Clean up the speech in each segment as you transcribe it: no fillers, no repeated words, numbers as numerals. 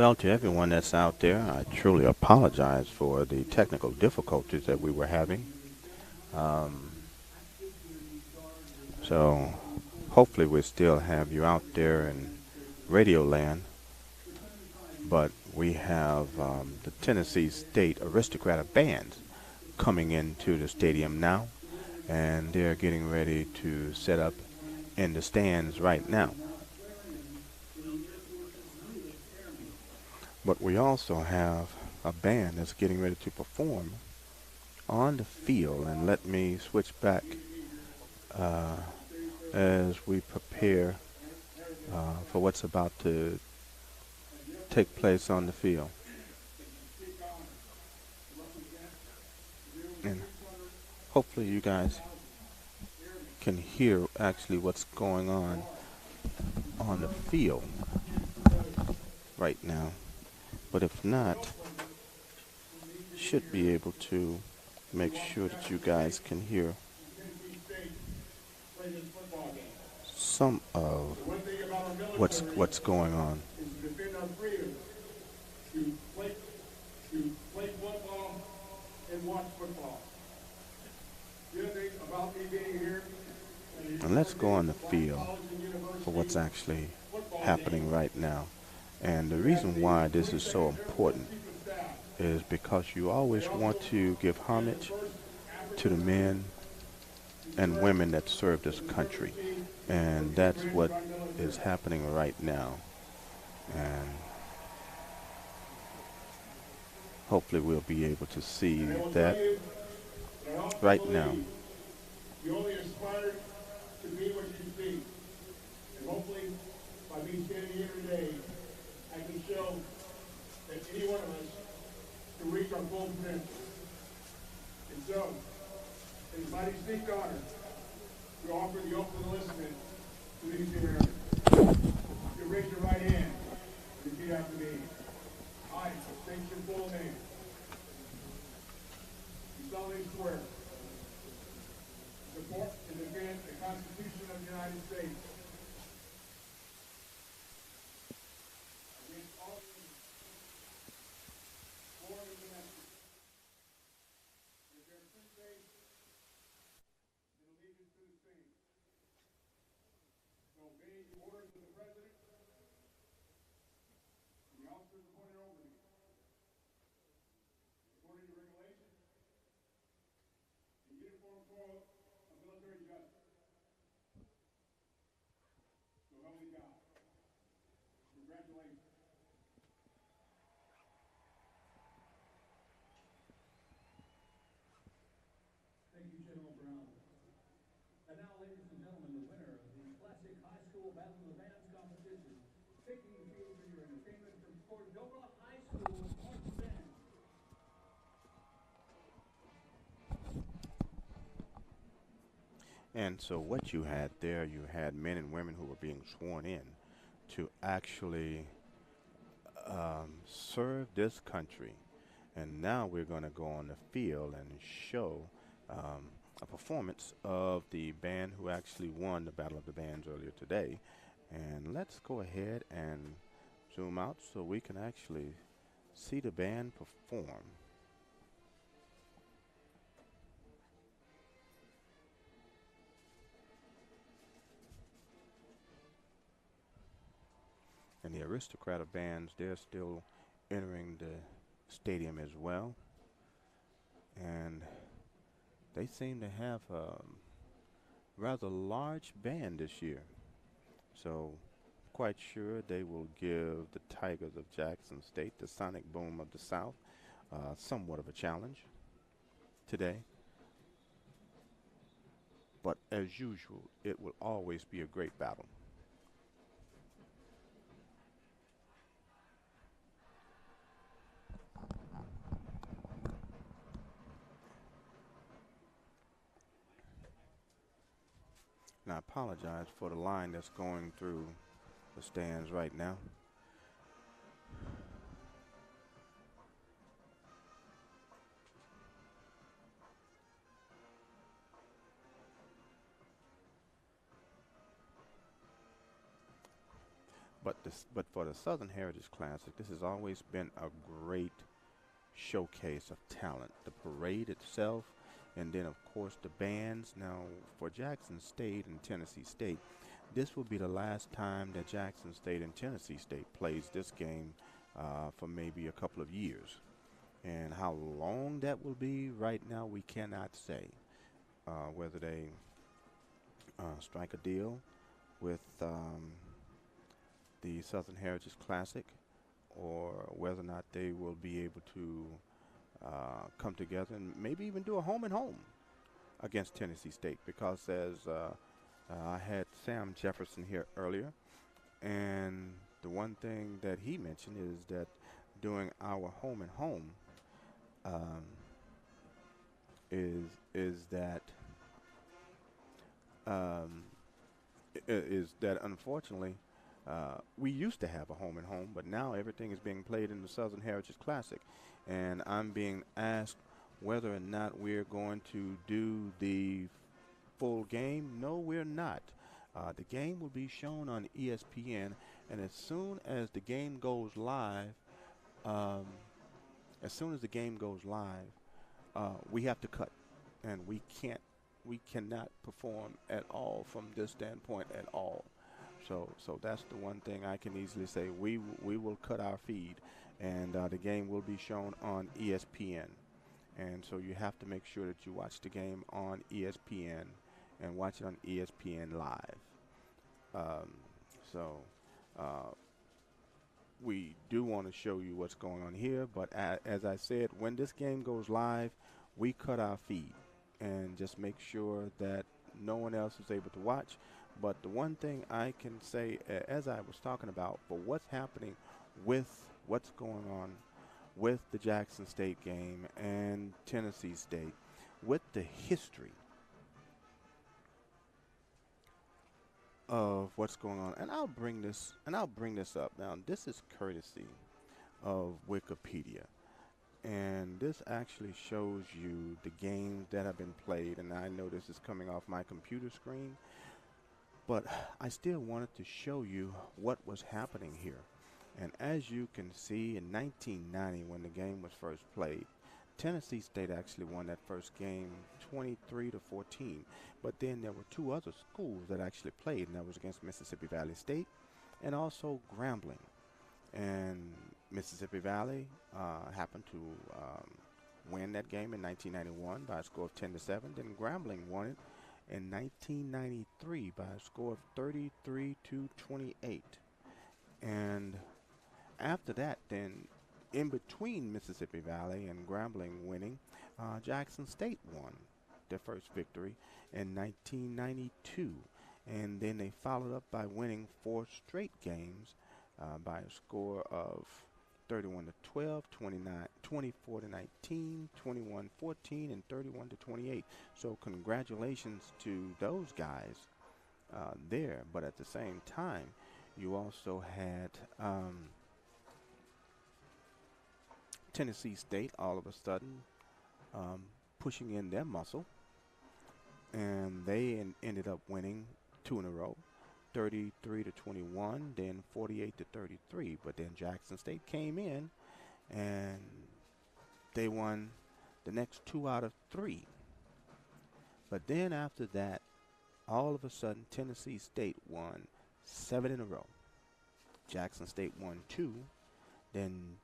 Well, to everyone that's out there, I truly apologize for the technical difficulties that we were having. Um, so hopefully we still have you out there in Radio Land, but we have the Tennessee State Aristocratic Band coming into the stadium now, and they're getting ready to set up in the stands right now. But we also have a band that's getting ready to perform on the field, and let me switch back uh, as we prepare for what's about to take place on the field. And hopefully you guys can hear actually what's going on the field right now. But if not, should be able to make sure that you guys can hear some of what's going on. And let's go on the field for what's actually happening right now. And the reason why this is so important is because you always want to give homage to the men and women that serve this country. And that's what is happening right now. And hopefully we'll be able to see that right now. You only aspire to be what you see. And hopefully, by me standing here today, I can show that any one of us can reach our full potential. And so, in the mighty distinct honor, we offer the oath of enlistment to these Americans. You raise your right hand and repeat after me. I state your full name. You solemnly swear to support and defend the Constitution of the United States against all enemies, foreign and domestic, and bear true faith and allegiance to the same, to obey the orders of the President and the officers appointed over me, according to regulations and uniform code of military justice. So help me God. Congratulations. Thank you, General Brown. And now, ladies and gentlemen, the winner of the Classic High School Battle of the Bands competition, taking the field for your entertainment from Cordova High School, March Band. And so what you had there, you had men and women who were being sworn in to actually serve this country. And now we're going to go on the field and show um, a performance of the band who actually won the Battle of the Bands earlier today. And let's go ahead and zoom out so we can actually see the band perform. And the aristocratic bands, they're still entering the stadium as well. And they seem to have a rather large band this year. So quite sure they will give the Tigers of Jackson State, the Sonic Boom of the South, somewhat of a challenge today. But as usual, it will always be a great battle. And I apologize for the line that's going through the stands right now. but for the Southern Heritage Classic, this has always been a great showcase of talent. The parade itself, and then of course the bands. Now for Jackson State and Tennessee State, this will be the last time that Jackson State and Tennessee State plays this game for maybe a couple of years. And how long that will be, right now we cannot say. Whether they strike a deal with the Southern Heritage Classic, or whether or not they will be able to come together and maybe even do a home and home against Tennessee State. Because as I had Sam Jefferson here earlier, and the one thing that he mentioned is that doing our home and home um, is that um, is that unfortunately we used to have a home and home, but now everything is being played in the Southern Heritage Classic, and I'm being asked whether or not we're going to do the full game. No, we're not. The game will be shown on ESPN, and as soon as the game goes live, um, we have to cut, and we cannot perform at all from this standpoint at all. So that's the one thing I can easily say. We will cut our feed, and the game will be shown on ESPN. And so you have to make sure that you watch the game on ESPN and watch it on ESPN Live. Um, so uh, we do want to show you what's going on here, but as I said, when this game goes live, we cut our feed and just make sure that no one else is able to watch. But the one thing I can say, as I was talking about, for what's happening with what's going on with the Jackson State game and Tennessee State, with the history of what's going on, and I'll bring this up now. This is courtesy of Wikipedia, and this actually shows you the games that have been played. And I know this is coming off my computer screen, but I still wanted to show you what was happening here. And as you can see, in 1990, when the game was first played, Tennessee State actually won that first game 23-14. But then there were two other schools that actually played, and that was against Mississippi Valley State and also Grambling. And Mississippi Valley happened to win that game in 1991 by a score of 10-7. Then Grambling won it in 1993 by a score of 33-28. And after that, then, in between Mississippi Valley and Grambling winning, Jackson State won their first victory in 1992. And then they followed up by winning 4 straight games by a score of 31-12, 24-19, 21-14, and 31-28. So congratulations to those guys there. But at the same time, you also had Tennessee State all of a sudden pushing in their muscle, and they ended up winning 2 in a row, 33-21, then 48-33. But then Jackson State came in and they won the next 2 out of 3. But then after that, all of a sudden Tennessee State won 7 in a row. Jackson State won 2. Then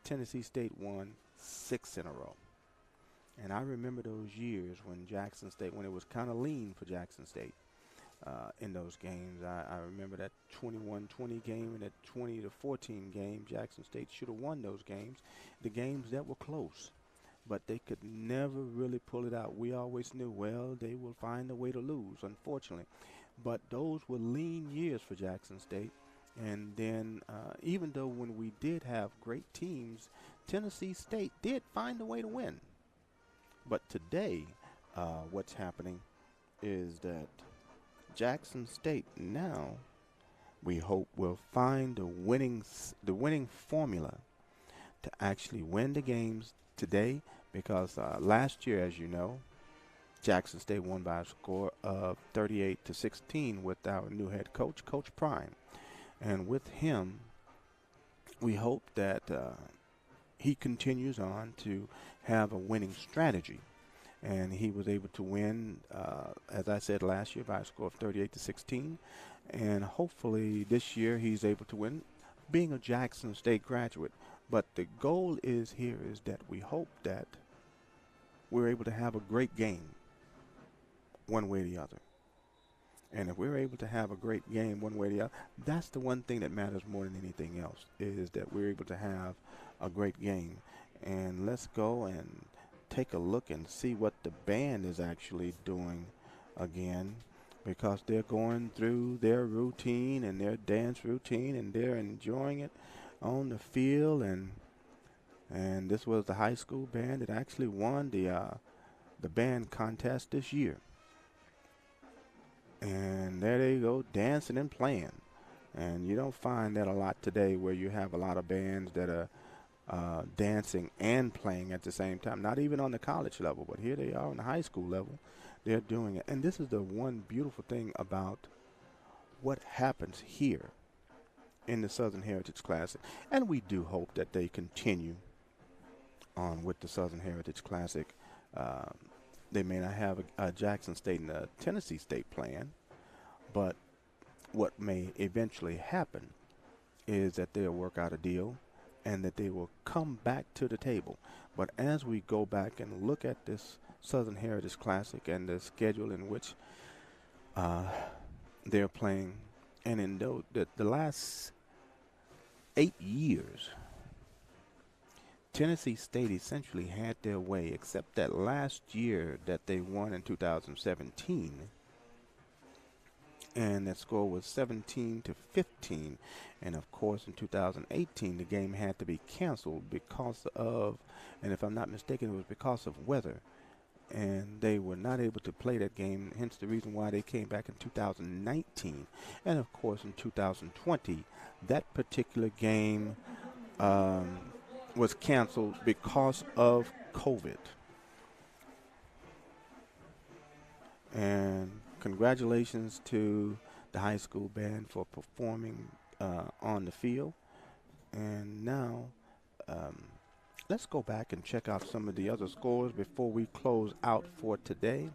Tennessee State won 6 in a row. And I remember those years when Jackson State, when it was kind of lean for Jackson State in those games. I remember that 21-20 game and that 20-14 game. Jackson State should have won those games, the games that were close. But they could never really pull it out. We always knew, well, they will find a way to lose, unfortunately. But those were lean years for Jackson State. And then even though when we did have great teams, Tennessee State did find a way to win. But today, what's happening is that Jackson State now, we hope, will find the winning formula to actually win the games today. Because last year, as you know, Jackson State won by a score of 38-16 with our new head coach, Coach Prime. And with him, we hope that he continues on to have a winning strategy. And he was able to win, as I said last year, by a score of 38-16. And hopefully this year he's able to win, being a Jackson State graduate. But the goal is here is that we hope that we're able to have a great game one way or the other. And if we're able to have a great game one way or the other, that's the one thing that matters more than anything else, is that we're able to have a great game. And let's go and take a look and see what the band is actually doing again, because they're going through their routine and their dance routine, and they're enjoying it on the field. And this was the high school band that actually won the band contest this year. And there they go, dancing and playing. And you don't find that a lot today, where you have a lot of bands that are dancing and playing at the same time. Not even on the college level, but here they are on the high school level. They're doing it. And this is the one beautiful thing about what happens here in the Southern Heritage Classic. And we do hope that they continue on with the Southern Heritage Classic. They may not have a Jackson State and a Tennessee State playing, but what may eventually happen is that they'll work out a deal and that they will come back to the table. But as we go back and look at this Southern Heritage Classic and the schedule in which they're playing, and in the last 8 years, Tennessee State essentially had their way, except that last year that they won in 2017, and that score was 17-15. And of course, in 2018, the game had to be canceled because of, and if I'm not mistaken, it was because of weather, and they were not able to play that game. Hence the reason why they came back in 2019, and of course in 2020, that particular game was canceled because of COVID. And congratulations to the high school band for performing on the field. And now let's go back and check out some of the other scores before we close out for today.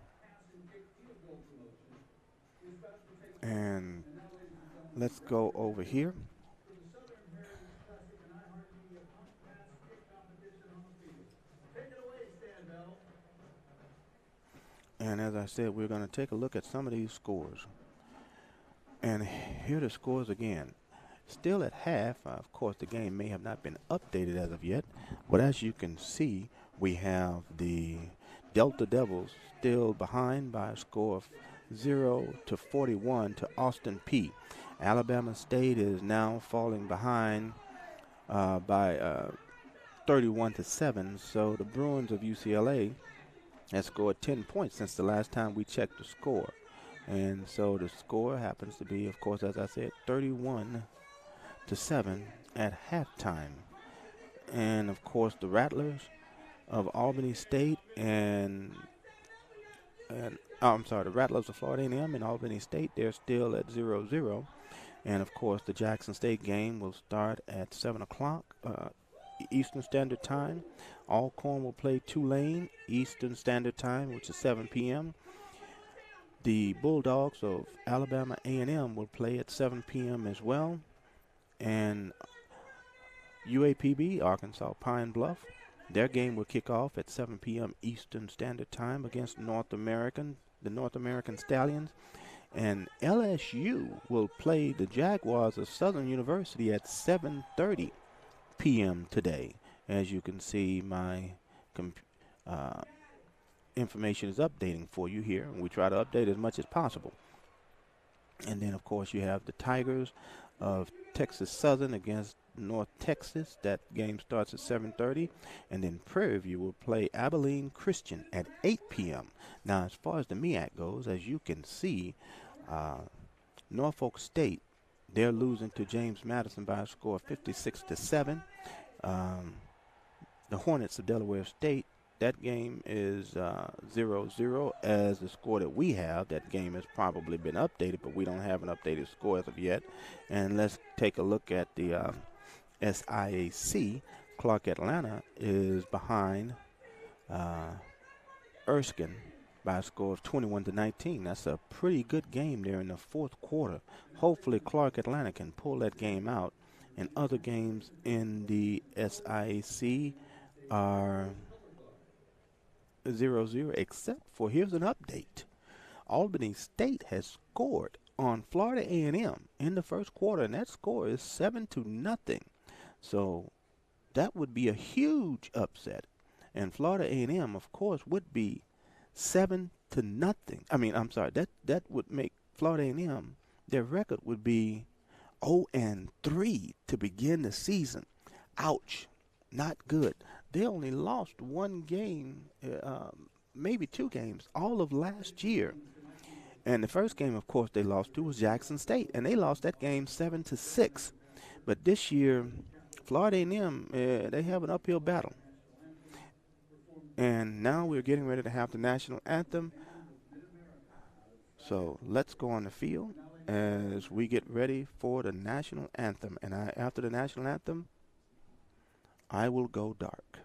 And let's go over here. And as I said, we're going to take a look at some of these scores. And here are the scores again. Still at half. Of course, the game may have not been updated as of yet. But as you can see, we have the Delta Devils still behind by a score of 0-41 to Austin Peay. Alabama State is now falling behind by 31-7. So the Bruins of UCLA has scored 10 points since the last time we checked the score. And so the score happens to be, of course, as I said, 31-7 at halftime. And of course, the Rattlers of Albany State the Rattlers of Florida A&M and Albany State, they're still at 0-0. And of course, the Jackson State game will start at 7 o'clock Eastern Standard Time. Alcorn will play Tulane Eastern Standard Time, which is 7 p.m. The Bulldogs of Alabama A&M will play at 7 p.m. as well. And UAPB, Arkansas Pine Bluff, their game will kick off at 7 p.m. Eastern Standard Time against the North American Stallions. And LSU will play the Jaguars of Southern University at 7:30 p.m. today. As you can see, my information is updating for you here, and we try to update as much as possible. And then, of course, you have the Tigers of Texas Southern against North Texas. That game starts at 7:30. And then Prairie View will play Abilene Christian at 8 p.m. Now, as far as the MEAC goes, as you can see, Norfolk State, they're losing to James Madison by a score of 56-7. The Hornets of Delaware State, that game is 0-0 as the score that we have. That game has probably been updated, but we don't have an updated score as of yet. And let's take a look at the SIAC. Clark Atlanta is behind uh, Erskine by a score of 21-19. That's a pretty good game there in the fourth quarter. Hopefully, Clark Atlanta can pull that game out. And other games in the SIAC are 0-0, except for here's an update. Albany State has scored on Florida A&M in the first quarter, and that score is 7-0. So that would be a huge upset. And Florida A&M, of course, would be 7-0. I'm sorry. That would make Florida A&M, their record would be 0-3 to begin the season. Ouch. Not good. They only lost one game, maybe two games, all of last year. And the first game, of course, they lost to was Jackson State, and they lost that game 7-6. But this year, Florida A&M, they have an uphill battle. And now we're getting ready to have the national anthem. So let's go on the field as we get ready for the national anthem. And after the national anthem, I will go dark.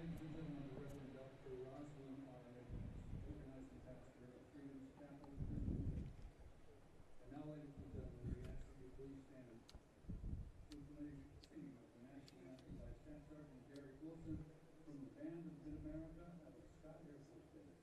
Ladies and gentlemen, the Reverend Dr. Rosalind R. Edwards, organizing pastor of Freedom's Chapel Christian Church. And now, ladies and gentlemen, we ask that you please stand with the singing of the national anthem by Staff Sergeant Gary Wilson from the Band of Mid-America at B.L.O.C.K Air Force Base.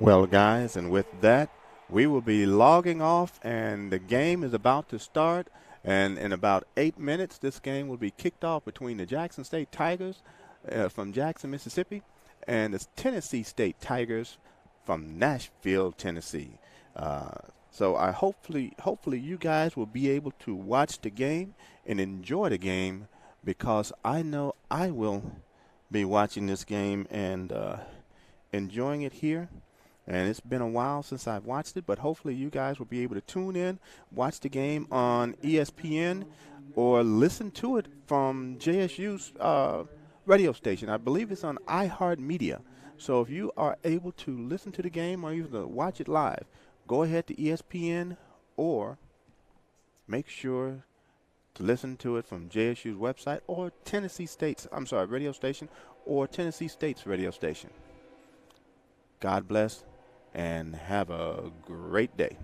Well, guys, and with that, we will be logging off, and the game is about to start. And in about 8 minutes, this game will be kicked off between the Jackson State Tigers from Jackson, Mississippi, and the Tennessee State Tigers from Nashville, Tennessee. So I hopefully you guys will be able to watch the game and enjoy the game, because I know I will be watching this game and enjoying it here. And it's been a while since I've watched it, but hopefully you guys will be able to tune in, watch the game on ESPN, or listen to it from JSU's radio station. I believe it's on iHeartMedia. So if you are able to listen to the game or even to watch it live, go ahead to ESPN, or make sure to listen to it from JSU's website or radio station, or Tennessee State's radio station. God bless and have a great day.